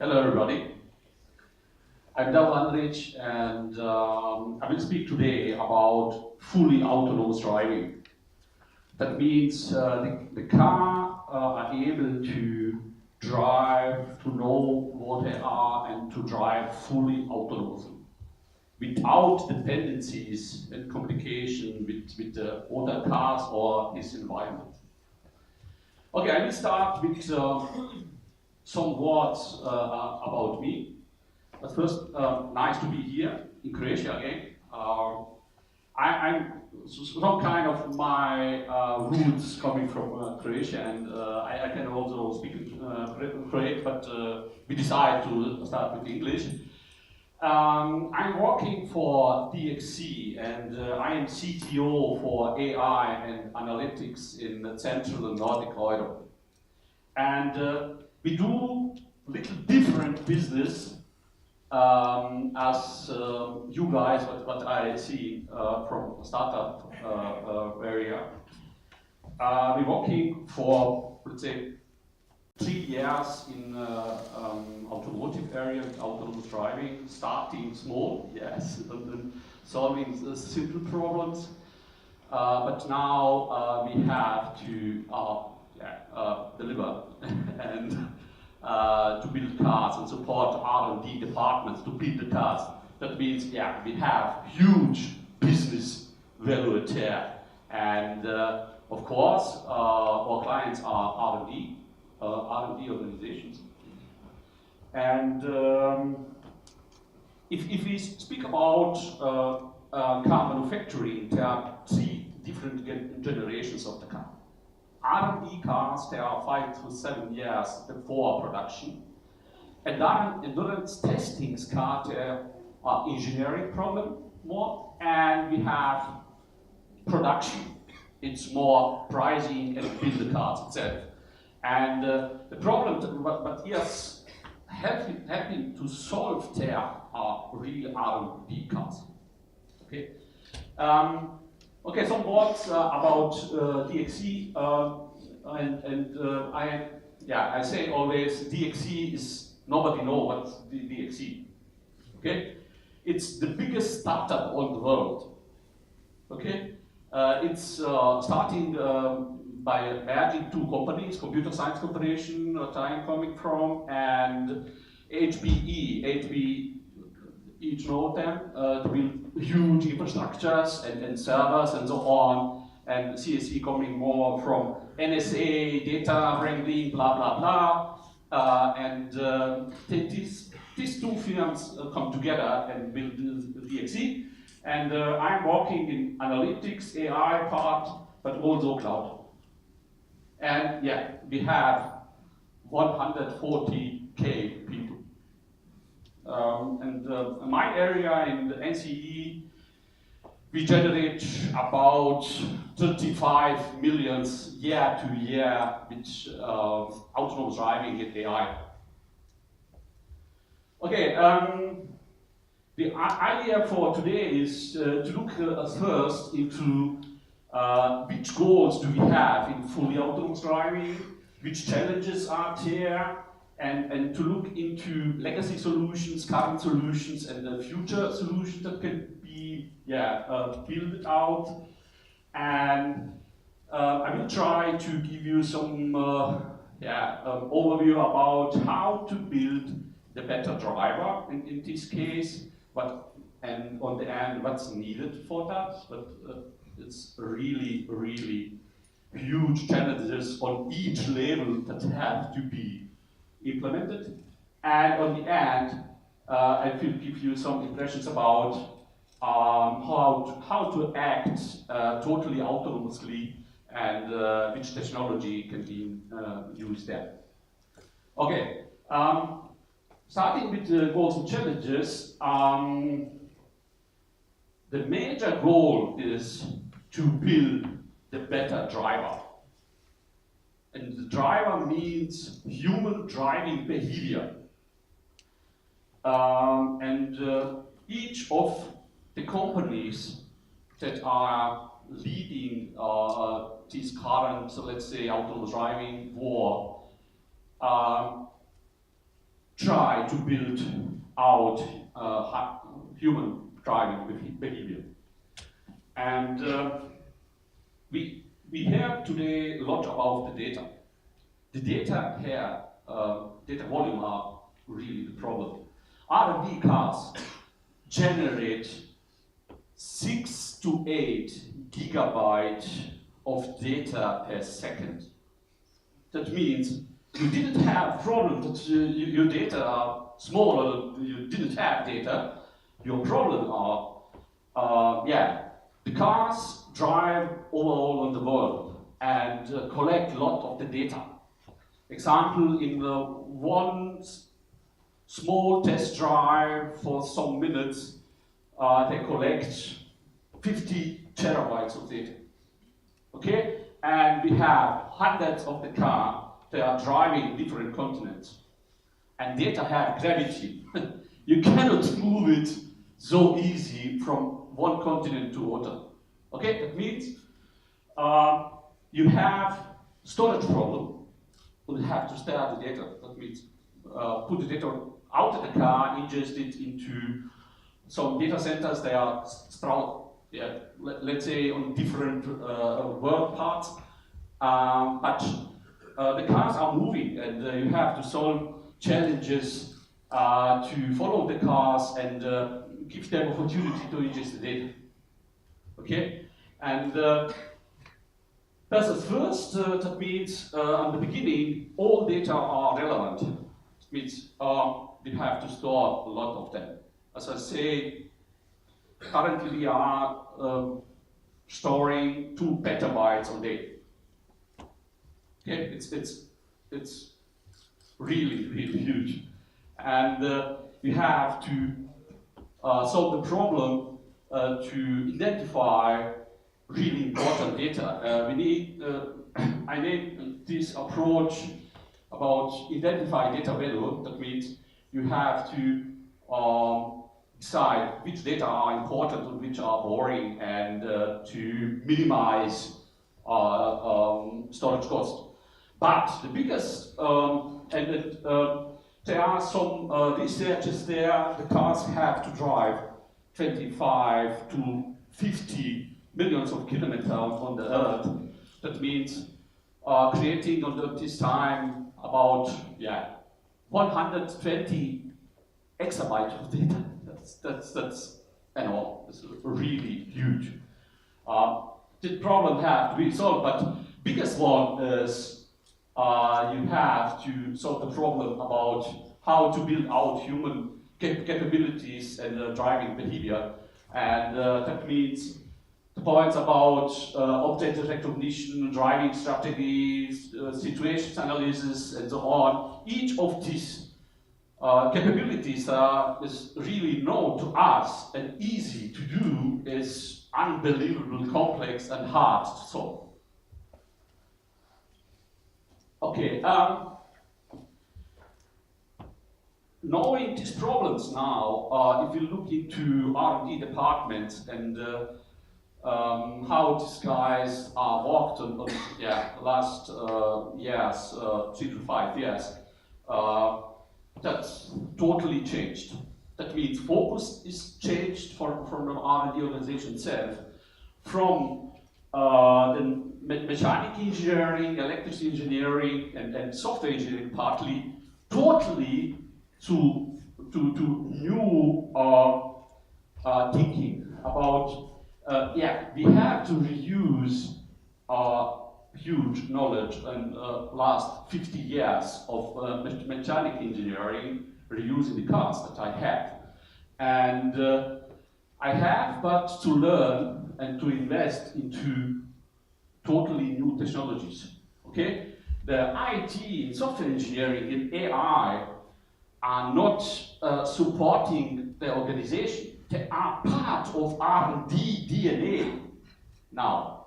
Hello everybody, I'm Davor Andrić and I will speak today about fully autonomous driving. That means the car are able to drive, to know what they are and to drive fully autonomously without dependencies and complication with the other cars or his environment. Okay, I will start with some words about me. But first, nice to be here in Croatia again. I'm some kind of my roots coming from Croatia, and I can also speak Croatian, but we decided to start with English. I'm working for DXC, and I am CTO for AI and analytics in the Central and Nordic Europe. And we do little different business as you guys, what I see from startup area. We're working for, let's say, 3 years in automotive area, autonomous driving, starting small, yes, and then solving the simple problems. But now we have to deliver and to build cars and support R&D departments to build the cars. That means, we have huge business value there. And of course, our clients are R&D organizations. And if we speak about car manufacturing, there are 3 different generations of the car. R&D cars, they are 5 to 7 years before production. And then endurance testing cars, there are engineering problem more, and we have production. It's more pricing and build the cars itself. And the problem, but yes, helping to solve there are real R&D cars. Okay. Okay, some words about DXC, I say always DXC is, nobody knows what's the DXC. Okay, it's the biggest startup on the world. Okay, it's starting by merging 2 companies, Computer Science Corporation, what I'm coming from, and HPE. Each know them to build huge infrastructures and servers and so on, and CSE coming more from NSA, data wrangling, blah blah blah, and these 2 firms come together and build the DXC, and I'm working in analytics, AI part, but also cloud. And we have 140K people. My area in the NCE, we generate about 35 million year to year with autonomous driving and AI. Okay, the idea for today is to look first into which goals do we have in fully autonomous driving, which challenges are there, and to look into legacy solutions, current solutions, and the future solutions that can be built out. And I will try to give you some overview about how to build the better driver in this case, and on the end what's needed for that. But it's really, really huge challenges on each level that have to be implemented, and on the end, I will give you some impressions about how to act totally autonomously and which technology can be used there. Okay, starting with the goals and challenges, the major goal is to build the better driver. And the driver means human driving behavior. Each of the companies that are leading this current, so let's say, autonomous driving war, try to build out human driving behavior. And we heard today a lot about the data. The data here, data volume are really the problem. R&D cars generate 6 to 8 gigabytes of data per second. That means you didn't have problem that your data are small or you didn't have data. Your problem are, the cars drive all over the world and collect a lot of the data. Example, in one small test drive for some minutes, they collect 50 terabytes of data. Okay? And we have hundreds of the car, they are driving different continents. And data have gravity. You cannot move it so easy from one continent to other. Okay? That means you have storage problem. You have to start the data. That means put the data out of the car, ingest it into some data centers. They are spread, let's say, on different world parts. But the cars are moving, and you have to solve challenges to follow the cars and give them opportunity to ingest the data. Okay, and that's the first. That means at the beginning, all data are relevant. It means we have to store a lot of them. As I say, currently we are storing 2 petabytes a day. Okay, it's really, really huge, and we have to solve the problem to identify really important data. We need, I named this approach about identify data value. That means you have to decide which data are important and which are boring, and to minimize storage cost. But the biggest, there are some researches there, the cars have to drive 25 to 50 millions of kilometers on the Earth. That means creating on this time about 120 exabytes of data. That's enormous. It's really huge. The problem have to be solved, but biggest one is you have to solve the problem about how to build out human capabilities and driving behavior, and that means the points about object recognition, driving strategies, situations analysis, and so on. Each of these capabilities is really known to us and easy to do, is unbelievably complex and hard to solve. Okay, knowing these problems now, if you look into R&D departments and how these guys are worked on the last years, 3 to 5 years, that's totally changed. That means focus is changed from the R&D organization itself, from the mechanical engineering, electrical engineering, and software engineering partly, totally to new thinking about, we have to reuse huge knowledge and last 50 years of mechanical engineering, reusing the cars that I have. And I have but to learn and to invest into totally new technologies. Okay? The IT and software engineering and AI are not supporting the organization. They are part of R&D DNA now,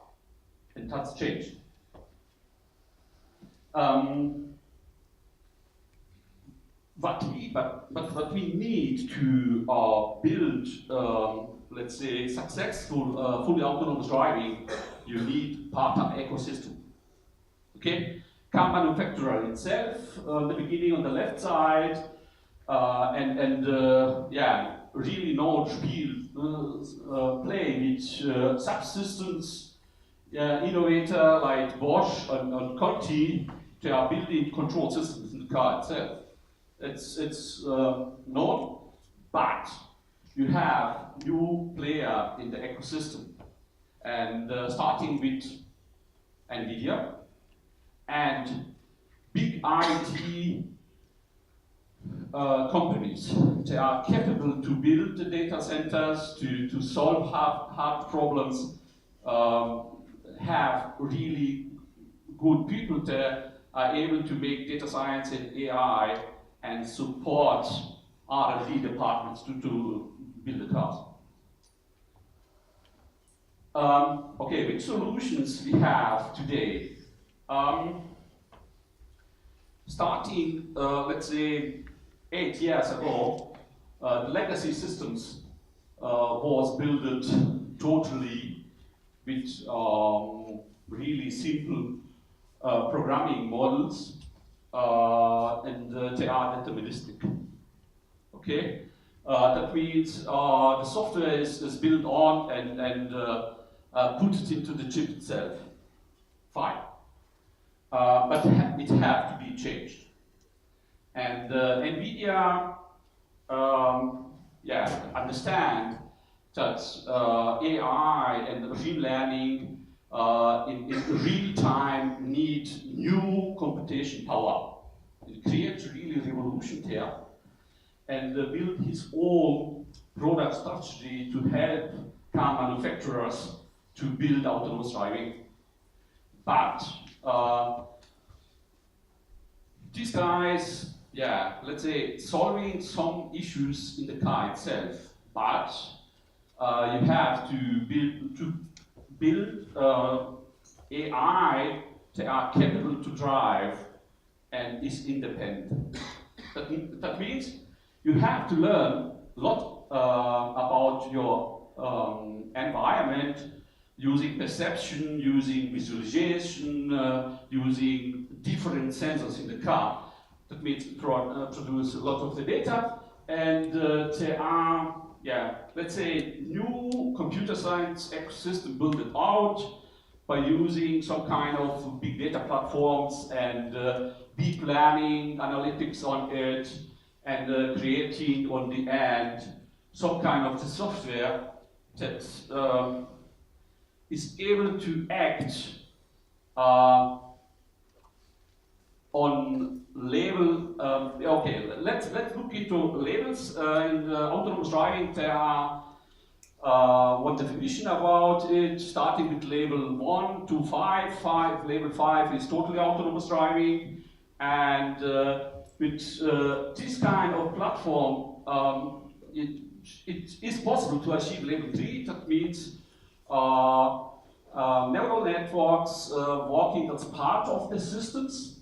and that's changed. What we need to build, let's say, successful fully autonomous driving, you need partner ecosystem. Okay, car manufacturer itself, the beginning on the left side, yeah, really know play with subsystems innovator like Bosch and Conti. They are building control systems in the car itself. It's known, but you have new player in the ecosystem, and starting with NVIDIA and big IT companies. They are capable to build the data centers, to solve hard problems, have really good people there, are able to make data science and AI and support R&D departments to build the cars. Okay, which solutions we have today? Starting, let's say, 8 years ago, the legacy systems was built totally with really simple programming models, and they are deterministic. Okay, that means the software is built on and put it into the chip itself. Fine, but it has to be changed. And NVIDIA, yeah, understand that AI and machine learning in real time need new computation power. It creates really revolution there, and build his own product strategy to help car manufacturers to build autonomous driving. But these guys, yeah, let's say, solving some issues in the car itself, but you have to build AI that are capable to drive and is independent. That means you have to learn a lot about your environment, using perception, using visualization, using different sensors in the car. That means produce a lot of the data, and there are, yeah, let's say, new computer science ecosystem built it out by using some kind of big data platforms and deep learning analytics on it, and creating on the end some kind of the software that is able to act on level. Okay, let's look into levels in autonomous driving. There are one definition about it, starting with level 1 to 5. Level 5 is totally autonomous driving, and with this kind of platform, it is possible to achieve level 3. That means neural networks working as part of the systems.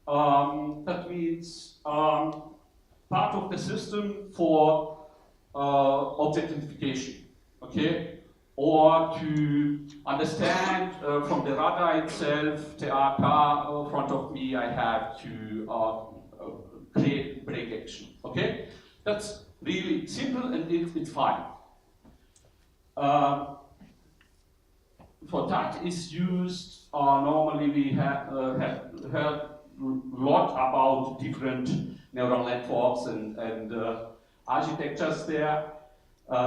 That means part of the system for object identification, okay? Or to understand from the radar itself, there are car in front of me, I have to create brake action, okay? That's really simple and it's fine. For that is used, normally we have heard a lot about different neural networks and architectures there,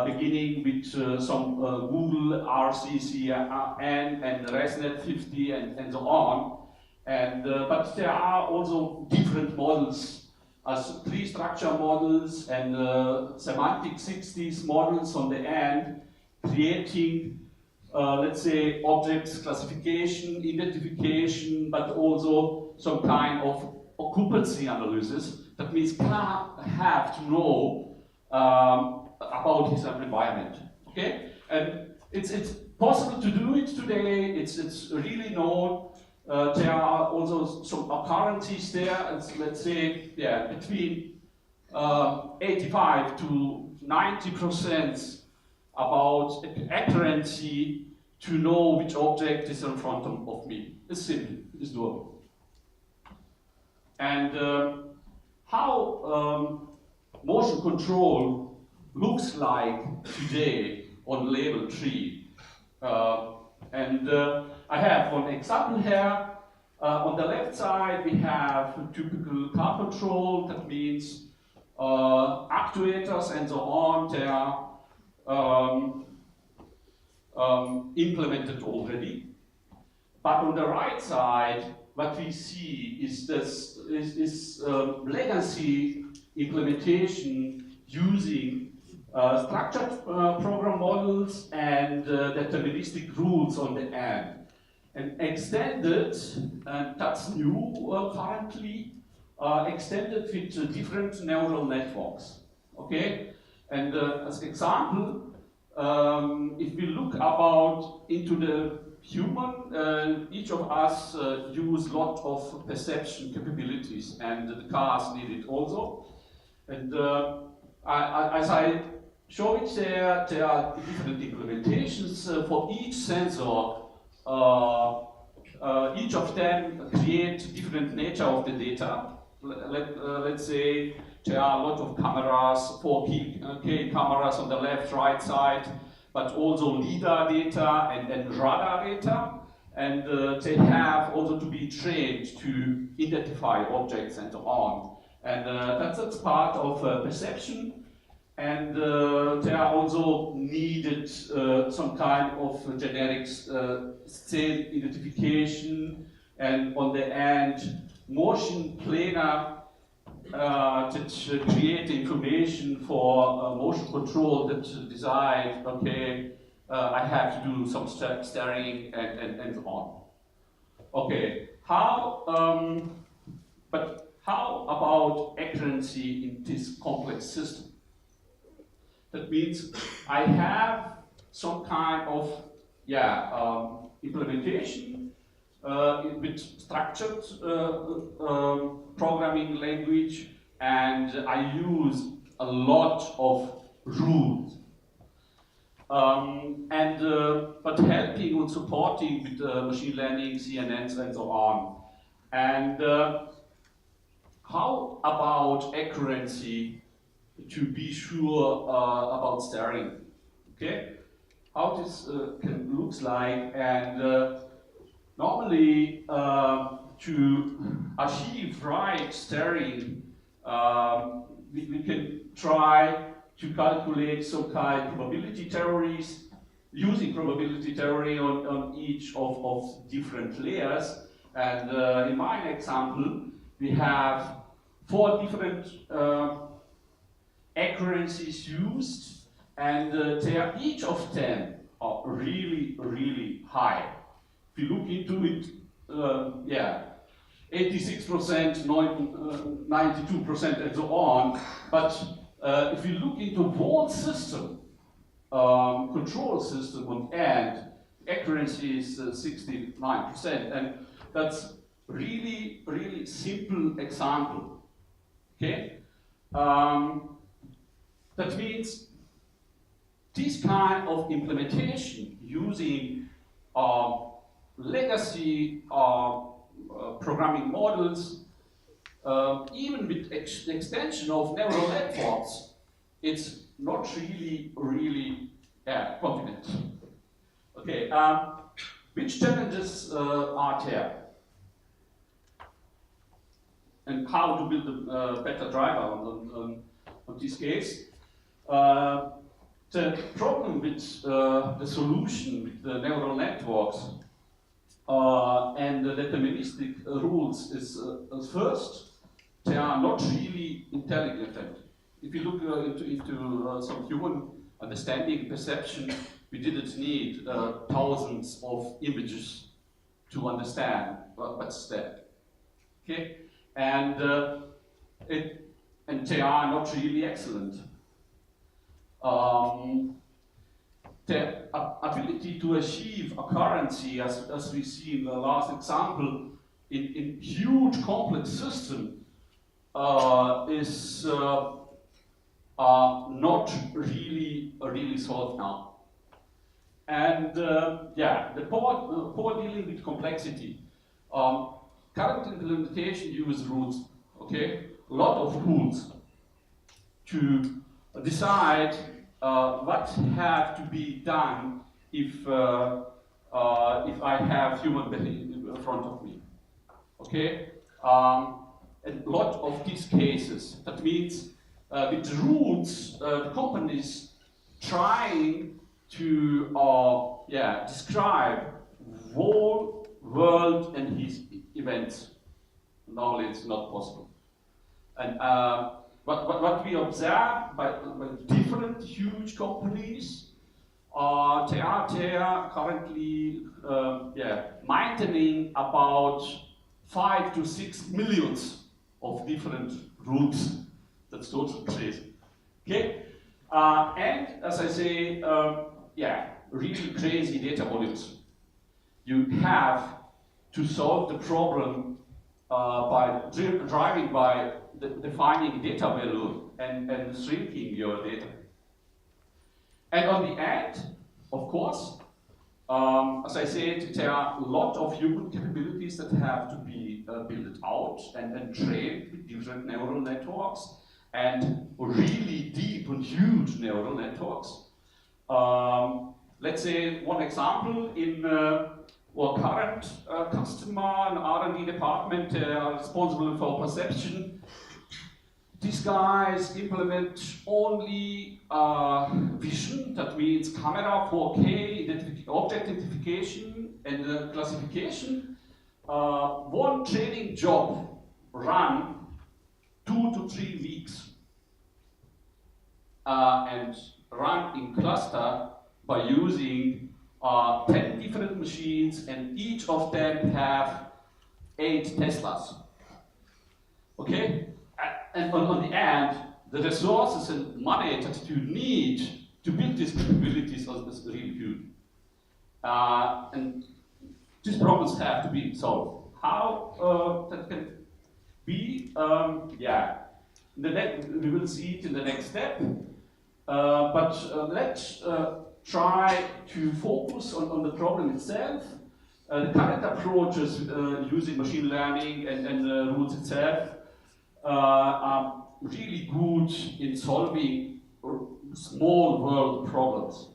beginning with some Google RCCN and ResNet 50 and so on. And but there are also different models, as tree structure models and semantic 60s models on the end, creating let's say objects classification, identification, but also some kind of occupancy analysis. That means car have to know about his environment. Okay, and it's possible to do it today. It's really known. There are also some occurrences there. It's, let's say, yeah, between 85 to 90% about accuracy to know which object is in front of me. It's simple. It's doable. And how motion control looks like today on level 3. I have one example here. On the left side, we have typical car control. That means actuators and so on. They are implemented already. But on the right side, what we see is this legacy implementation using structured program models and deterministic rules on the end. And extended, and that's new currently, extended with different neural networks. Okay? And as example, if we look into the human, each of us use a lot of perception capabilities, and the cars need it also. And as I show it there are different implementations for each sensor. Each of them create different nature of the data. Let's say there are a lot of cameras, 4K cameras on the left, right side, but also LiDAR data and radar data. And they have also to be trained to identify objects and so on. And that's part of perception. And there are also needed some kind of generic scene identification, and on the end, motion planar that create information for motion control that decide, okay, I have to do some steering and so on. Okay, but how about accuracy in this complex system? That means I have some kind of implementation with structured programming language, and I use a lot of rules. But helping and supporting with machine learning, CNNs, and so on. And how about accuracy to be sure about steering? Okay, how this looks like, and normally to achieve right steering, we can try to calculate some kind of probability theories, using probability theory on each of different layers. And in my example, we have 4 different accuracies used, and each of them are really, really high. If you look into it, 86%, 92%, and so on. But if you look into whole system, control system on end, accuracy is 69%, and that's really, really simple example. Okay. That means this kind of implementation using legacy programming models, even with extension of neural networks, it's not really, really confident. Okay, which challenges are there? And how to build a better driver on this case? The problem with the solution with the neural networks and the deterministic rules is first, they are not really intelligent. If you look into some human understanding, perception, we didn't need thousands of images to understand what's that. Okay, and they are not really excellent. The ability to achieve accuracy, as we see in the last example, in huge complex system is not really solved now. And the poor dealing with complexity. Current implementation use rules, okay? a lot of rules to decide what have to be done if I have human behavior in front of me. Okay, a lot of these cases. That means with the rules, the companies trying to describe whole world and his events. Normally, it's not possible. And what we observe by different huge companies, they are currently maintaining about 5 to 6 millions of different rules. That's totally crazy. Okay, and as I say, really crazy data volumes. You have to solve the problem by driving by defining data value and shrinking your data. And on the end, of course, as I said, there are a lot of human capabilities that have to be built out and trained with different neural networks and really deep and huge neural networks. Let's say one example in our current customer and R&D department are responsible for perception. These guys implement only vision, that means camera, 4K, object identification and classification. One training job run 2 to 3 weeks and run in cluster by using 10 different machines, and each of them have 8 Teslas. Okay? And on the end, the resources and money that you need to build these capabilities is really huge. And these problems have to be solved. How that can be? We will see it in the next step. But let's try to focus on the problem itself. The current approaches using machine learning and rules itself are really good in solving small world problems.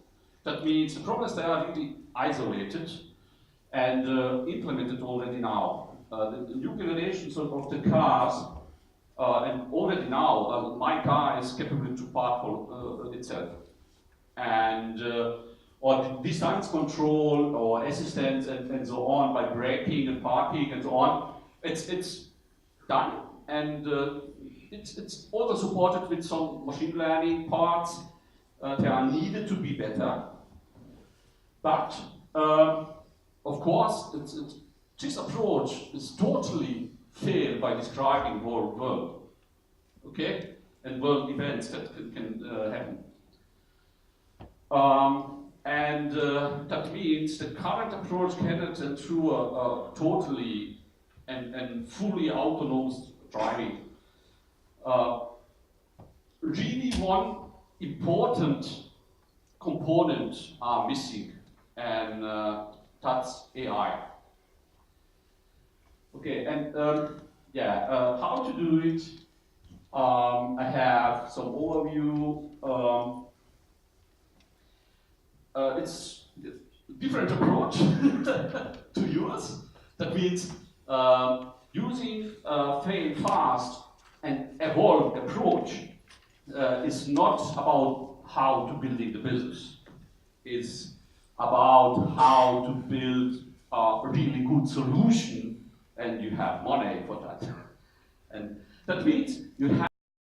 That means the problems that are really isolated and implemented already now. The new generations of the cars, and already now, my car is capable to park for itself. And or distance control or assistance and so on by braking and parking and so on. It's done, and it's also supported with some machine learning parts. They are needed to be better, but of course this approach is totally failed by describing whole world, okay, and world events that can happen. That means the current approach cannot ensure totally and fully autonomous driving. Really one important component are missing, and that's AI. Okay, and how to do it? I have some overview. It's a different approach to use. That means using fail fast and evolve approach is not about how to building the business. It's about how to build a really good solution, and you have money for that. And that means you have